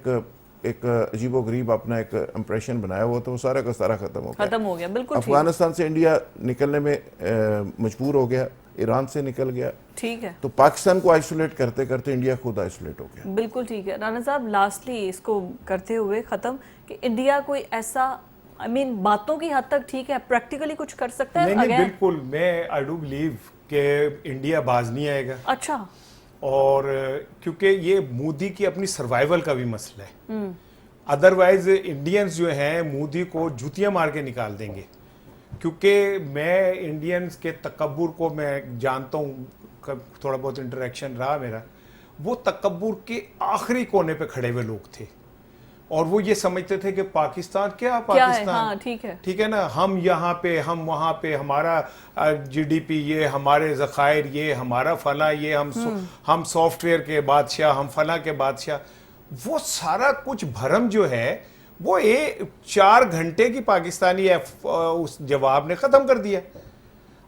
ایک عجیب و غریب اپنا ایک امپریشن بنایا ہوا تھا، وہ سارا کا سارا ختم ہو گیا. بالکل افغانستان سے انڈیا نکلنے میں مجبور ہو گیا، ایران سے نکل گیا. ٹھیک ہے، تو پاکستان کو آئسولیٹ کرتے کرتے انڈیا خود آئسولیٹ ہو گیا. بالکل ٹھیک ہے. رانا صاحب لاسٹلی اس کو کرتے ہوئے ختم کہ انڈیا کوئی ایسا باتوں کی حد تک ٹھیک ہے، پریکٹیکلی کچھ کر سکتا ہے؟ نہیں بالکل، میں آئی ڈو بلیو کہ انڈیا باز نہیں آئے گا. اچھا. اور کیونکہ یہ مودی کی اپنی سروائیول کا بھی مسئلہ ہے، ادروائز انڈینز جو ہیں مودی کو جوتیاں مار کے نکال دیں گے. کیونکہ میں انڈینز کے تکبر کو میں جانتا ہوں، تھوڑا بہت انٹریکشن رہا میرا، وہ تکبر کے آخری کونے پہ کھڑے ہوئے لوگ تھے، اور وہ یہ سمجھتے تھے کہ پاکستان کیا پاکستان، ٹھیک ہے نا، ہم یہاں پہ ہم وہاں پہ، ہمارا جی ڈی پی یہ، ہمارے ذخائر یہ، ہمارا فلاں یہ، ہم سافٹ ویئر کے بادشاہ، ہم فلاں کے بادشاہ. وہ سارا کچھ بھرم جو ہے وہ 4 گھنٹے کی پاکستانی اس جواب نے ختم کر دیا.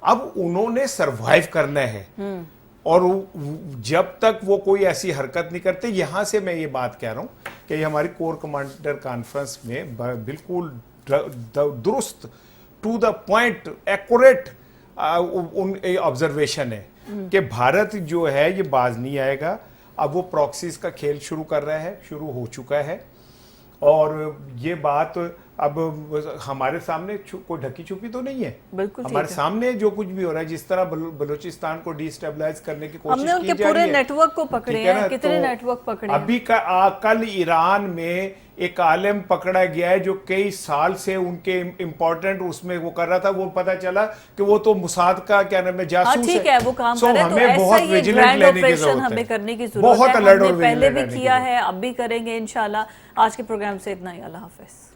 اب انہوں نے سروائیو کرنا ہے، اور جب تک وہ کوئی ایسی حرکت نہیں کرتے، یہاں سے میں یہ بات کہہ رہا ہوں کہ یہ ہماری کور کمانڈر کانفرنس میں بالکل درست to the point accurate observation ہے کہ بھارت جو ہے یہ باز نہیں آئے گا. اب وہ پراکسیز کا کھیل شروع کر رہا ہے، شروع ہو چکا ہے، اور یہ بات اب ہمارے سامنے کوئی ڈھکی چھپی تو نہیں ہے. بالکل ہمارے سامنے جو کچھ بھی ہو رہا ہے، جس طرح بلوچستان کو ڈی اسٹیبلائز کرنے کی کوشش کی جا رہی ہے، ہم نے ان کے پورے نیٹ ورک کو پکڑے ہیں. کتنے نیٹ ورک پکڑے ہیں؟ ابھی کل ایران میں ایک عالم پکڑا گیا ہے جو کئی سال سے ان کے امپورٹنٹ اس میں وہ کر رہا تھا، وہ پتہ چلا کہ وہ تو موساد کا کیا نام ہے، جاسوس ہے. ٹھیک ہے، وہ کام کر رہے ہیں. تو ہمیں بہت ویجیلنٹ لینے کی ضرورت ہے، ہمیں کرنے کی ضرورت ہے. ہم نے پہلے بھی کیا ہے، اب بھی کریں گے انشاءاللہ. آج کے پروگرام سے اتنا ہی. اللہ حافظ.